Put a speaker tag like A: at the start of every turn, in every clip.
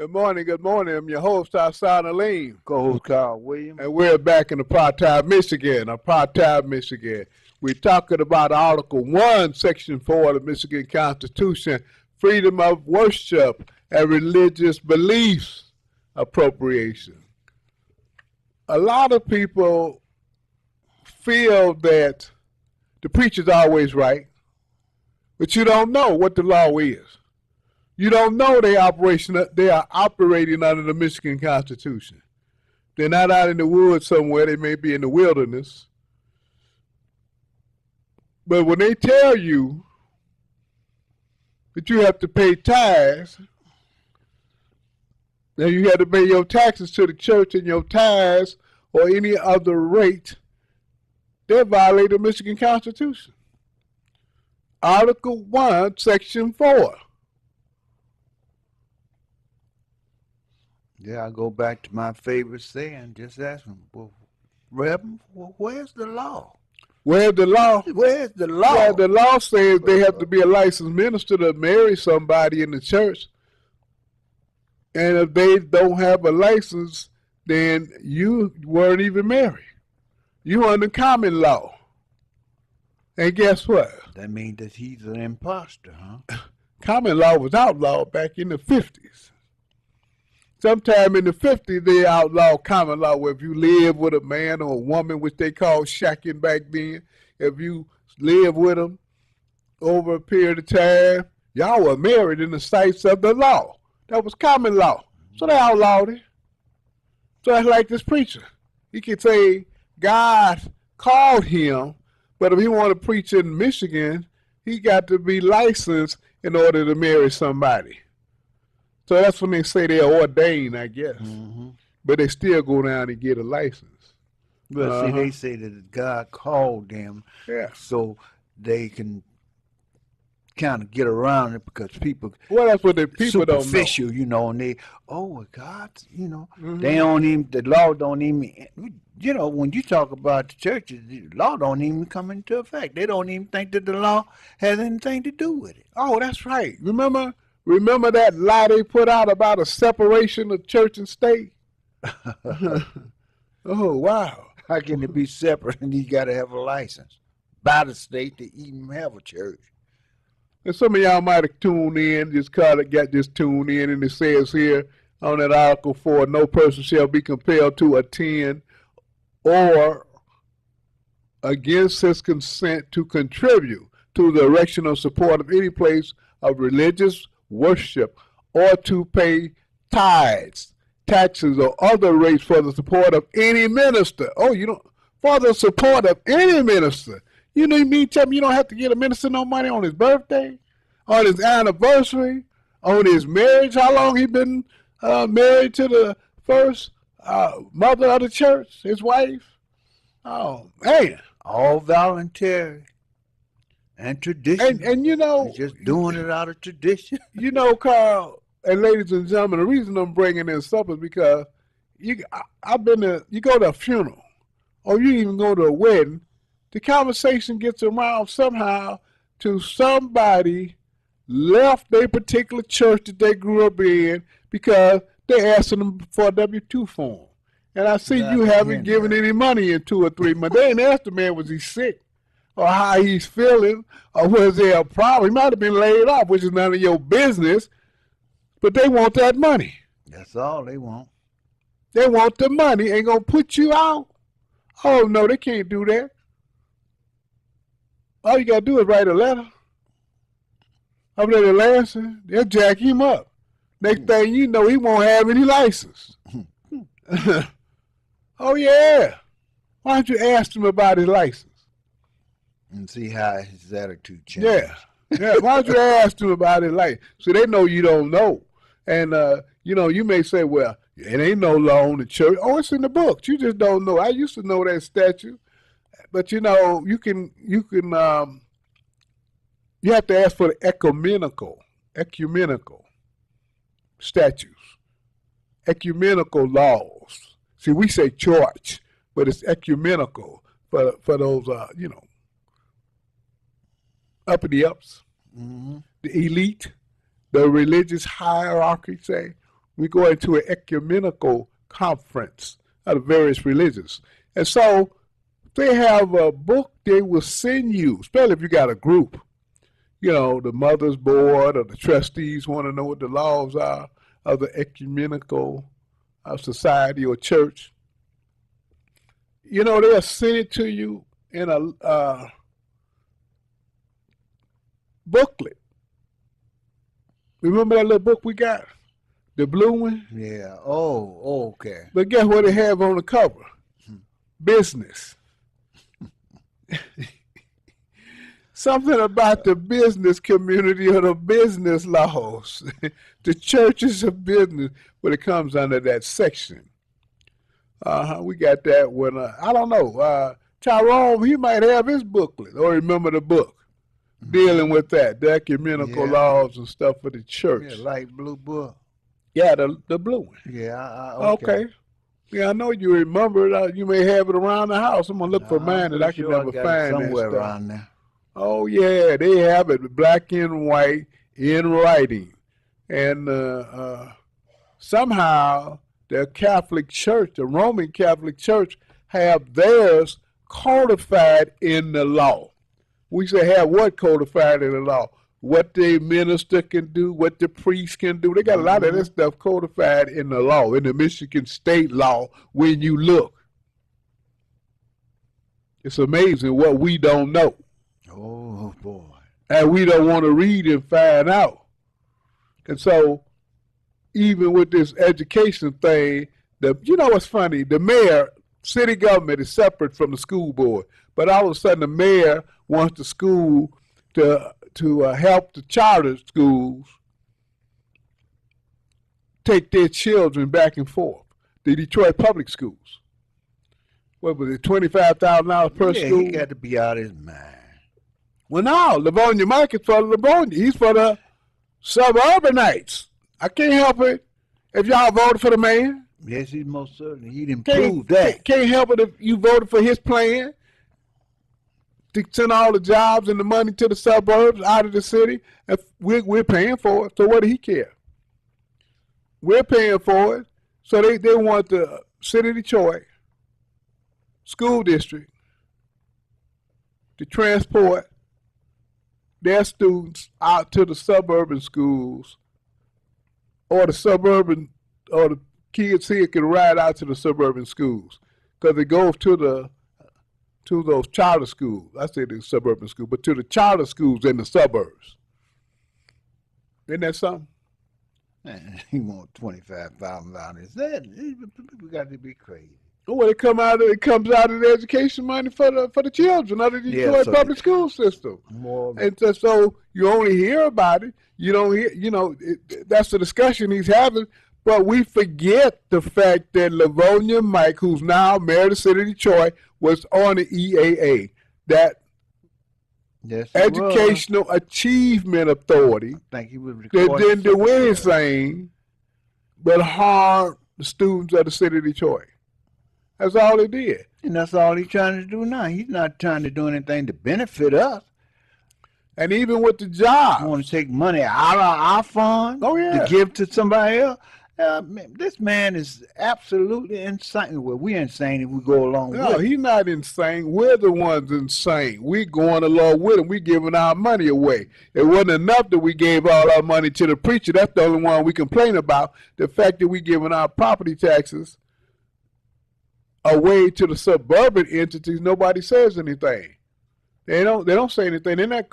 A: Good morning, good morning. I'm your host, Hassan Aleem.
B: Co-host Carl Williams.
A: And we're back in Apartheid, Michigan. We're talking about Article 1, Section 4 of the Michigan Constitution, freedom of worship and religious beliefs appropriation. A lot of people feel that the preacher's always right, but you don't know what the law is. You don't know they are operating under the Michigan Constitution. They're not out in the woods somewhere. They may be in the wilderness. But when they tell you that you have to pay tithes, and you have to pay your taxes to the church and your tithes or any other rate, they violate the Michigan Constitution. Article 1, Section 4.
B: Yeah, I go back to my favorite saying, just ask them, well, Reverend, where's the law?
A: Where's the law?
B: Where's the law?
A: Yeah, the law says they have to be a licensed minister to marry somebody in the church. And if they don't have a license, then you weren't even married. You under common law. And guess what?
B: That means that he's an imposter, huh?
A: Common law was outlawed back in the 50s. Sometime in the 50s, they outlawed common law where if you live with a man or a woman, which they called shacking back then, if you live with them over a period of time, y'all were married in the sights of the law. That was common law. So they outlawed it. So that's like this preacher. He could say God called him, but if he wanted to preach in Michigan, he got to be licensed in order to marry somebody. So that's when they say they're ordained, I guess. Mm-hmm. But they still go down and get a license.
B: Well, see, they say that God called them so they can kind of get around it because people,
A: well, that's what the people
B: superficial,
A: don't know.
B: You know, and they, God, you know, they don't even, the law don't even, you know, when you talk about the churches, the law don't even come into effect. They don't even think that the law has anything to do with it.
A: Oh, that's right. Remember that lie they put out about a separation of church and state? Oh, wow.
B: How can it be separate and you got to have a license by the state to even have a church?
A: And some of y'all might have tuned in, just tuned in, and it says here on that Article 4, no person shall be compelled to attend or against his consent to contribute to the erection or support of any place of religious worship or to pay tithes, taxes, or other rates for the support of any minister. Oh, you don't, for the support of any minister. You know, you mean tell me you don't have to get a minister no money on his birthday, on his anniversary, on his marriage? How long he been married to the first mother of the church, his wife? Oh, man.
B: All voluntary and tradition.
A: And you know,
B: he's just doing it out of tradition.
A: You know, Carl, and ladies and gentlemen, the reason I'm bringing this up is because you go to a funeral or you even go to a wedding, the conversation gets around somehow to somebody left their particular church that they grew up in because they're asking them for a W-2 form. And I see you haven't given any money in 2 or 3 months. They ain't asked the man, was he sick or how he's feeling or was there a problem? He might have been laid off, which is none of your business, but they want that money.
B: That's all they want.
A: They want the money. Ain't going to put you out. Oh, no, they can't do that. All you got to do is write a letter. Up there, the Lansing, they'll jack him up. Next thing you know, he won't have any license. Oh, yeah. Why don't you ask him about his license?
B: And see how his attitude changes.
A: Yeah. Why don't you ask him about his license? So they know you don't know. And, you know, you may say, well, it ain't no law in the church. Oh, it's in the books. You just don't know. I used to know that statute. But, you know, you have to ask for the ecumenical statutes, ecumenical laws. See, we say church, but it's ecumenical for those, you know, uppity ups, the elite, the religious hierarchy say, We go into an ecumenical conference of the various religions. And so they have a book they will send you, especially if you got a group. You know, the mother's board or the trustees want to know what the laws are of the ecumenical society or church. You know, they'll send it to you in a booklet. Remember that little book we got? The blue one?
B: Yeah. Oh, okay.
A: But guess what they have on the cover? Business. Something about the business community or the business laws. The church is a business, but it comes under that section. We got that one. I don't know. Tyrone, he might have his booklet or remember the book dealing with that, the ecumenical laws and stuff for the church.
B: Yeah, light blue book.
A: Yeah, the blue one.
B: Yeah.
A: Okay. Yeah, I know you remember it. You may have it around the house. I'm gonna look for mine that I can never find
B: somewhere
A: that stuff.
B: around there.
A: Oh yeah, they have it black and white in writing, and somehow the Catholic Church, the Roman Catholic Church, have theirs codified in the law. We say have what codified in the law? What the minister can do, what the priest can do. They got a lot of this stuff codified in the law, in the Michigan state law, when you look. It's amazing what we don't know.
B: Oh, boy.
A: And we don't want to read and find out. And so, even with this education thing, you know what's funny? The mayor, city government is separate from the school board. But all of a sudden, the mayor wants the school to help the charter schools take their children back and forth. The Detroit public schools. What was it, $25,000 per school?
B: He got to be out of his mind.
A: Well, no, Livonia Mike is for Livonia. He's for the suburbanites. I can't help it if y'all voted for the man.
B: Yes, he's most certainly. He didn't prove that.
A: Can't help it if you voted for his plan to send all the jobs and the money to the suburbs out of the city. If we're paying for it, so what do he care? We're paying for it. So they want the city of Detroit school district to transport their students out to the suburban schools, or the kids here can ride out to the suburban schools, because it goes to those charter schools. I say the suburban school, but to the charter schools in the suburbs. Isn't that something?
B: Man, he want $25,000. People got to be crazy.
A: Well, it comes out of the education money for the children of the Detroit public school system. And so you only hear about it. You don't hear. That's the discussion he's having. But we forget the fact that Livonia Mike, who's now mayor of the city of Detroit, was on the EAA, that Educational Achievement Authority.
B: I think he was
A: that didn't do anything but harm the students of the city of Detroit. That's all he did.
B: And that's all he's trying to do now. He's not trying to do anything to benefit us.
A: And even with the job.
B: You want to take money out of our fund to give to somebody else? This man is absolutely insane. Well, we're insane if we go along with it.
A: No, he's not insane. We're the ones insane. We're going along with him. We're giving our money away. It wasn't enough that we gave all our money to the preacher. That's the only one we complain about. The fact that we're giving our property taxes away to the suburban entities, nobody says anything. They don't say anything. They're not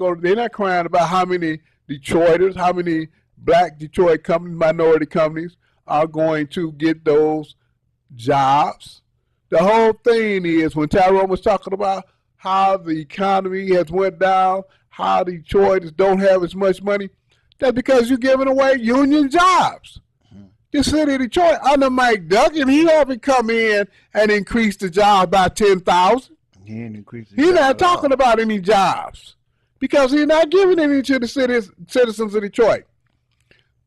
A: crying about how many Detroiters, how many black Detroit companies, minority companies are going to get those jobs. The whole thing is, when Tyrone was talking about how the economy has went down, how Detroiters don't have as much money, that's because you're giving away union jobs. The city of Detroit, under Mike Duggan, he haven't come in and increased the jobs by 10,000. He's not talking about any jobs because he's not giving any to the citizens of Detroit.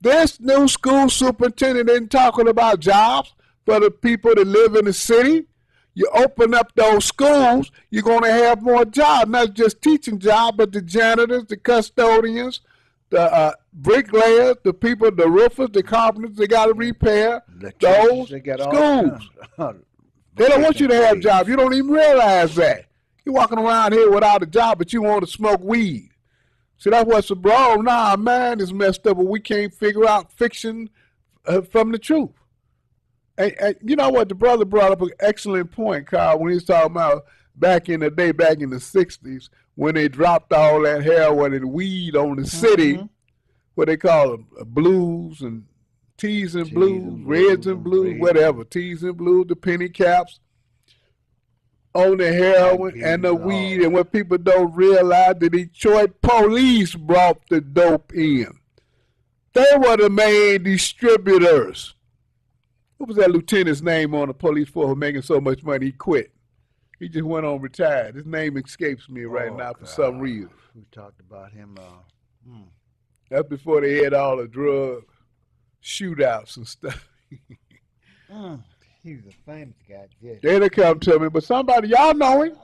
A: This new school superintendent isn't talking about jobs for the people that live in the city. You open up those schools, you're going to have more jobs, not just teaching jobs, but the janitors, the custodians, the bricklayers, the people, the roofers, the carpenters, they got to repair those
B: They got
A: schools.
B: all
A: They don't want you to have
B: trades.
A: jobs. You don't even realize that. You're walking around here without a job, but you want to smoke weed. See, that's what's the problem. Nah, man, it's messed up, but we can't figure out fiction from the truth. And you know what? The brother brought up an excellent point, Carl, when he was talking about back in the day, back in the 60s, when they dropped all that heroin and weed on the city, what they call them, blues and tees and blues, reds and blues, whatever, tees and blues, the penny caps on the heroin and the weed. And what people don't realize, the Detroit police brought the dope in. They were the main distributors. What was that lieutenant's name on the police force who making so much money he quit? He just went on retired. His name escapes me right now for some reason.
B: We talked about him.
A: That's before they had all the drug shootouts and stuff.
B: He was a famous guy. Yeah.
A: They'd come to me, but somebody, y'all know him.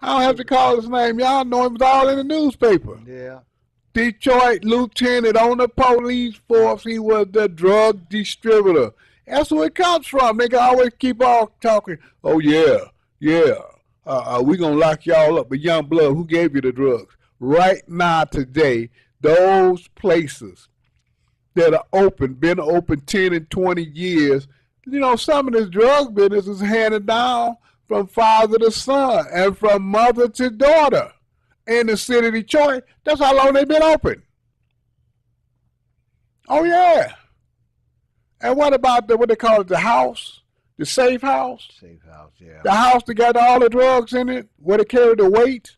A: I don't have to call his name. Y'all know him. It's all in the newspaper.
B: Yeah.
A: Detroit lieutenant on the police force. He was the drug distributor. That's where it comes from. They can always keep on talking. Oh, yeah. We going to lock y'all up. But young blood, who gave you the drugs? Right now, today, those places that are open, been open 10 and 20 years, you know, some of this drug business is handed down from father to son and from mother to daughter in the city of Detroit. That's how long they've been open. Oh, yeah. And what about what they call it, the house, the safe house?
B: Safe house, yeah.
A: The house that got all the drugs in it, where they carry the weight.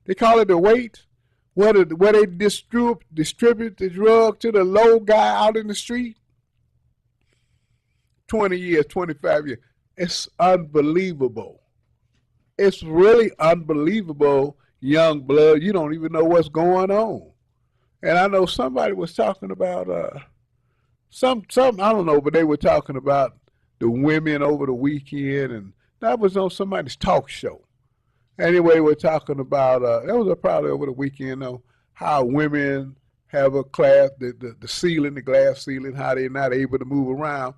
A: They call it the weight. Where they distribute the drug to the low guy out in the street. 20 years, 25 years. It's unbelievable. It's really unbelievable, young blood. You don't even know what's going on. And I know somebody was talking about some I don't know, but they were talking about the women over the weekend, and that was on somebody's talk show. Anyway, we're talking about that was probably over the weekend though, how women have a class, the ceiling, the glass ceiling, how they're not able to move around.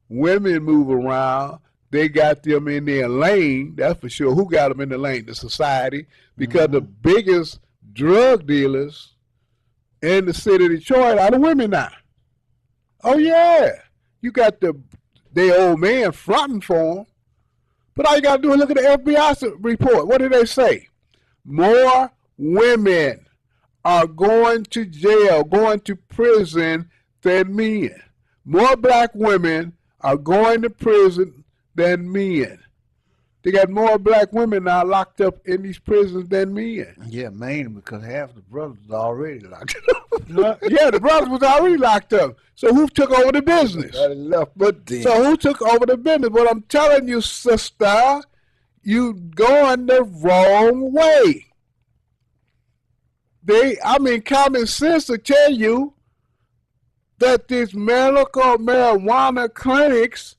A: Women move around. They got them in their lane, that's for sure. Who got them in the lane? The society. Because the biggest drug dealers in the city of Detroit are the women now. Oh, yeah. You got their old man fronting for them. But all you got to do is look at the FBI report. What did they say? More women are going to jail, going to prison than men. More black women are going to prison than men. They got more black women now locked up in these prisons than men.
B: Yeah, mainly because half the brothers are already locked
A: up. Yeah, the brothers was already locked up. So who took over the business? So who took over the business? But I'm telling you, sister, you going the wrong way. Common sense to tell you that these medical marijuana clinics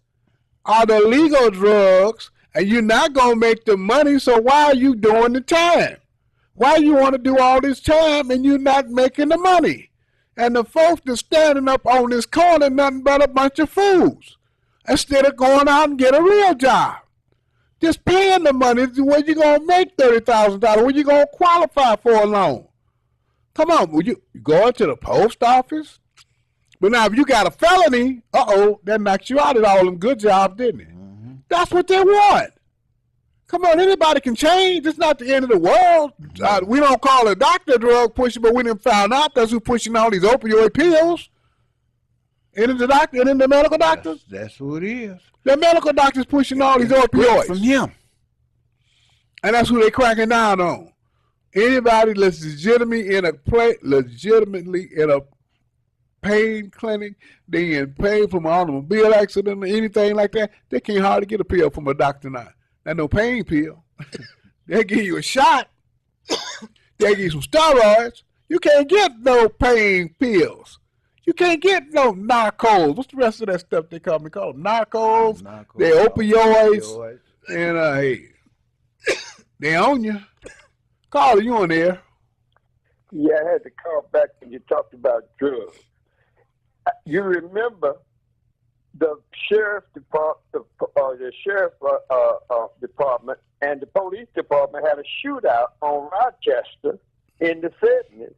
A: are the legal drugs, and you're not going to make the money, so why are you doing the time? Why you want to do all this time and you're not making the money? And the folks that's standing up on this corner, nothing but a bunch of fools, instead of going out and get a real job. Just paying the money, where you going to make $30,000? Where you going to qualify for a loan? Come on, will you go to the post office? But now if you got a felony, that knocks you out of all them good jobs, didn't it? Mm-hmm. That's what they want. Come on, anybody can change. It's not the end of the world. We don't call a doctor a drug pusher, but we done found out that's who's pushing all these opioid pills. Isn't the doctor, isn't the medical doctors?
B: That's who it is. The
A: medical doctors pushing all these opioids.
B: From him.
A: And that's who they cracking down on. Anybody that's legitimately in a pain clinic, they in pain from an automobile accident or anything like that, they can't hardly get a pill from a doctor now. That's no pain pill. They give you a shot. They give you some steroids. You can't get no pain pills. You can't get no narcos. What's the rest of that stuff they call me? Call them narcos. They opioids. And hey, they own you. Carla, you on there?
C: Yeah, I had to call back when you talked about drugs. You remember the sheriff department, department and the police department had a shootout on Rochester in the 70s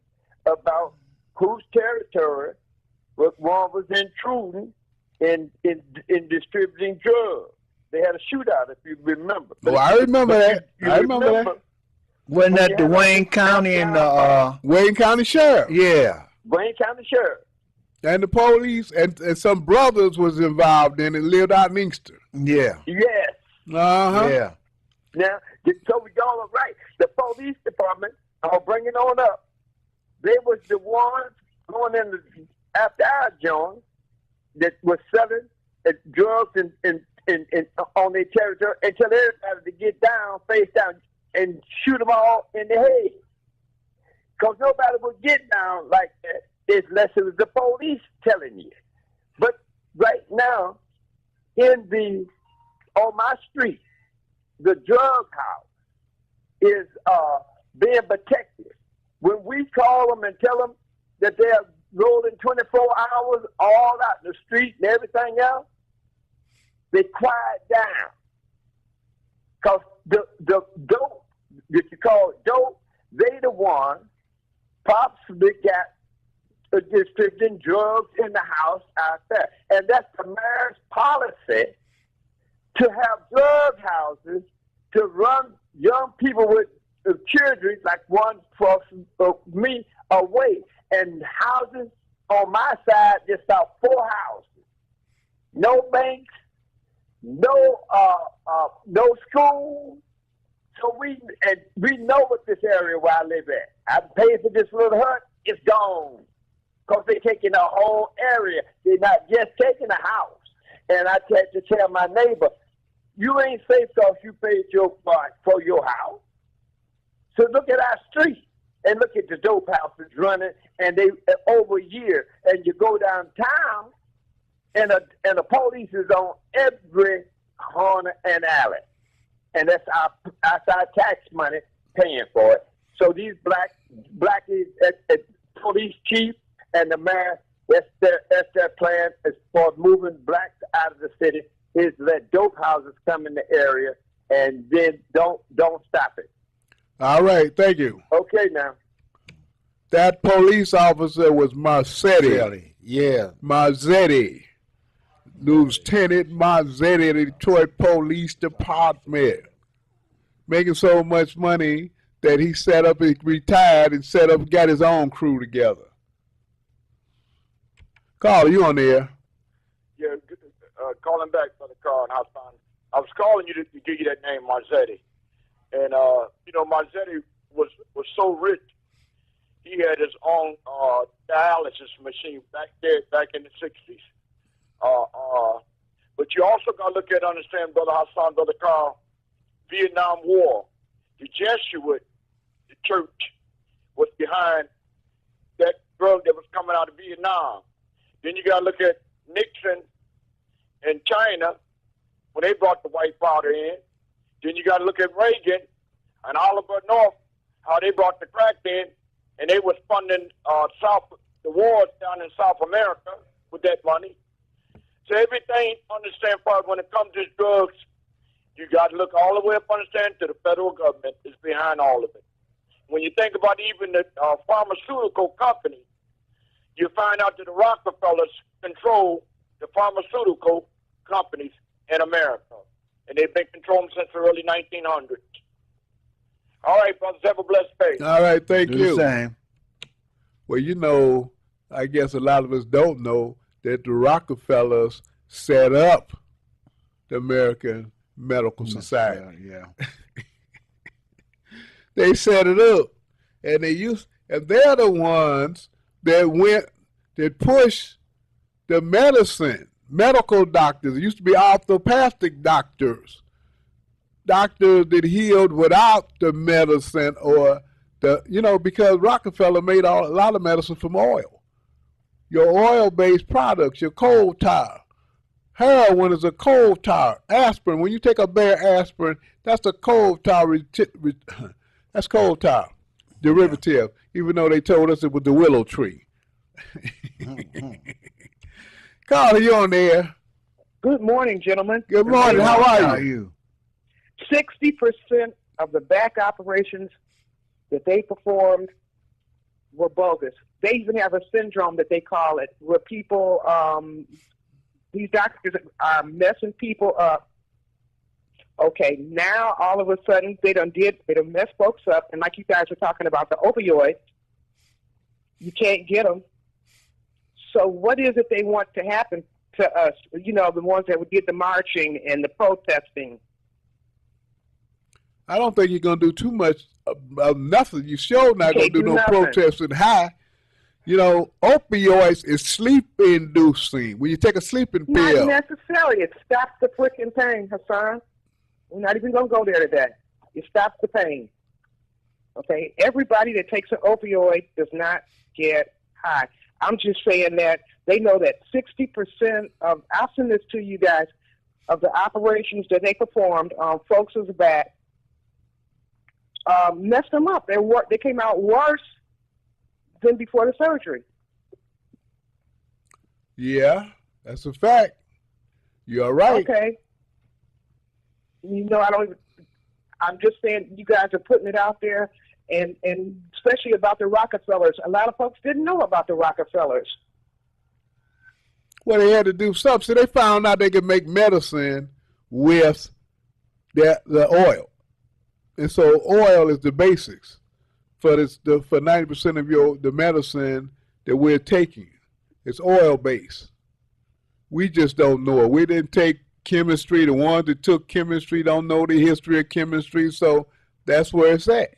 C: about whose territory one was intruding in distributing drugs. They had a shootout, if you remember.
A: Well, I remember that. I remember that.
B: Wasn't that the Wayne County and the
A: Wayne County Sheriff.
B: Yeah.
C: Wayne County Sheriff.
A: And the police and some brothers was involved in it, lived out in Inkster.
B: Yeah.
C: Yes.
A: Uh-huh.
B: Yeah.
C: Now, so we all right. The police department, I'll bring it on up. They was the ones going in after our Jones that was selling drugs on their territory and tell everybody to get down, face down, and shoot them all in the head. Because nobody would get down like that unless it was the police telling you. But right now, on my street, the drug house is being protected. When we call them and tell them that they're rolling 24 hours all out in the street and everything else, they quiet down. Because the dope, that you call it dope, they the one possibly got distributing drugs in the house out there. And that's the mayor's policy to have drug houses to run young people with children, like one person me, away. And houses on my side, just about 4 houses. No banks, no school. So we know what this area where I live at. I paid for this little hut, it's gone. Because they're taking the whole area. They're not just taking the house. And I had to tell my neighbor, you ain't safe because you paid for your house. So look at our street and look at the dope houses running, and they over a year. And you go downtown, and the police is on every corner and alley, and that's our tax money paying for it. So these black police chief and the mayor, that's their plan as far as moving blacks out of the city, is let dope houses come in the area, and then don't stop it.
A: All right, thank you.
C: Okay, now.
A: That police officer was Marzetti.
B: Yeah.
A: Marzetti. Lieutenant Marzetti of the Detroit Police Department. Making so much money that he retired and got his own crew together. Carl, you on there?
D: Yeah, calling back, Brother Carl and Hassan. I was calling you to give you that name, Marzetti. And, Marzetti was so rich, he had his own dialysis machine back in the 60s. But you also got to look at, understand, Brother Hassan, Brother Carl, Vietnam War, the Jesuit, the church, was behind that drug that was coming out of Vietnam. Then you got to look at Nixon and China when they brought the white powder in. Then you got to look at Reagan and Oliver North, how they brought the crack in, and they was funding the wars down in South America with that money. So everything, understand, part when it comes to drugs, you got to look all the way up, understand, to the federal government is behind all of it. When you think about even the pharmaceutical company, you find out that the Rockefellers control the pharmaceutical companies in America. And they've been controlling since the early 1900s. All right, brothers, have a blessed day.
A: All right, thank you.
B: Do the same.
A: Well, I guess a lot of us don't know that the Rockefellers set up the American Medical Society.
B: Yeah.
A: They set it up, and they're the ones that push the medical doctors. It used to be orthopedic doctors that healed without the medicine because Rockefeller made a lot of medicine from oil. Your oil-based products, your coal tar. Heroin is a coal tar. Aspirin, when you take a bare aspirin, that's a coal tar. That's coal tar. derivative, even though they told us it was the willow tree. Carla, you on there?
E: Good morning, gentlemen.
A: Good morning. How are you?
E: 60% of the back operations that they performed were bogus. They even have a syndrome that they call it, where people, these doctors are messing people up. Okay, now all of a sudden they done mess folks up, and like you guys were talking about the opioids, you can't get them. So what is it they want to happen to us? You know, the ones that did the marching and the protesting.
A: I don't think you're going to do too much of nothing. You sure not going to do no
E: nothing.
A: protesting high. You know, opioids is sleep-inducing. When you take a sleeping pill.
E: Not necessarily. It stops the freaking pain, Hassan. We're not even going to go there today. It stops the pain. Okay? Everybody that takes an opioid does not get high. I'm just saying that they know that 60% of, I'll send this to you guys, of the operations that they performed on folks' back messed them up. They came out worse than before the surgery.
A: Yeah, that's a fact. You're right.
E: Okay. You know, I'm just saying you guys are putting it out there, and especially about the Rockefellers. A lot of folks didn't know about the Rockefellers.
A: Well, they had to do something. So they found out they could make medicine with the oil. And so oil is the basics for 90% of the medicine that we're taking. It's oil based. We just don't know it. We didn't take chemistry. The ones that took chemistry don't know the history of chemistry, so that's where it's at.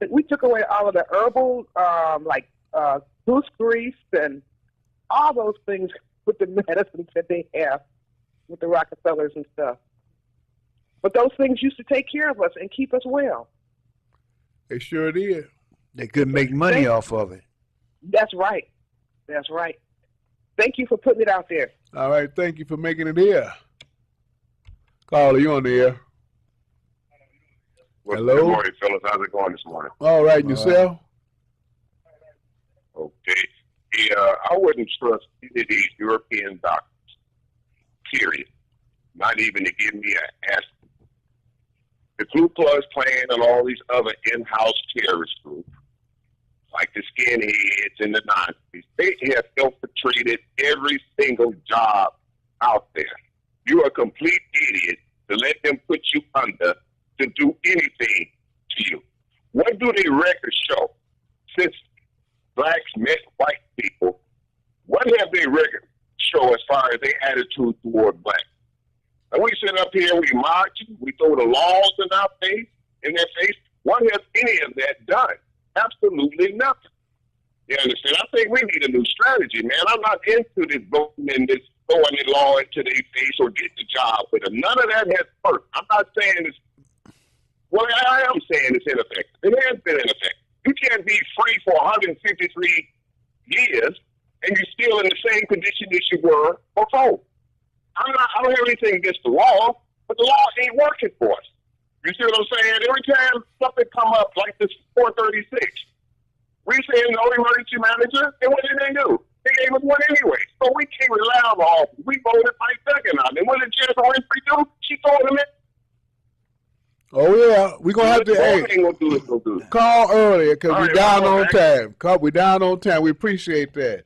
E: We took away all of the herbal, like goose grease and all those things with the medicines that they have with the Rockefellers and stuff. But those things used to take care of us and keep us well.
A: They sure did.
B: They couldn't make money off of it.
E: That's right. That's right. Thank you for putting it out there.
A: All right. Thank you for making it here. Carla, you on the air?
F: Well,
A: hello?
F: Good morning, fellas. How's it going this morning?
A: All right. And yourself?
F: Okay. Yeah, I wouldn't trust any of these European doctors, period. Not even to give me an aspirin. The Ku Klux Klan and all these other in-house terrorist groups, like the skinheads and the Nazis, they have infiltrated every single job out there. You're a complete idiot to let them put you under to do anything to you. What do the records show? Since blacks met white people, what have they records show as far as their attitude toward blacks? And we sit up here, we march, we throw the laws in their face. What has any of that done? Absolutely nothing. You understand? I think we need a new strategy, man. I'm not into this voting and this throwing the law into their face or get the job with them. None of that has worked. I'm not saying it's, well, I am saying it's ineffective. It has been ineffective. You can't be free for 153 years and you're still in the same condition as you were before. I don't have anything against the law, but the law ain't working for us. You see what I'm saying? Every time something come up like this 436, we say no emergency manager, and what did they do? They gave us one anyway. So we can't rely on the office. We voted Mike Duggan out. And what did Jennifer Winfrey do? She told him it.
A: Oh, yeah. We're going to have to call earlier because we're down on time. We're down on time. We appreciate that.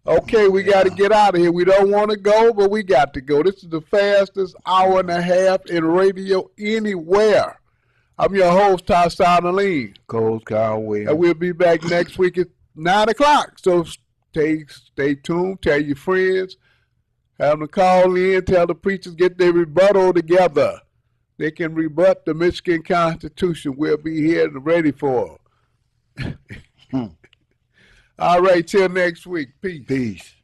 A: Okay, we got to get out of here. We don't want to go, but we got to go. This is the fastest hour and a half in radio anywhere. I'm your host, Tassan Aline.
B: Coles Carl Williams.
A: And we'll be back next week at 9 o'clock. So stay tuned. Tell your friends. Have them call in. Tell the preachers get their rebuttal together. They can rebut the Michigan Constitution. We'll be here and ready for them. All right, till next week. Peace.
B: Peace.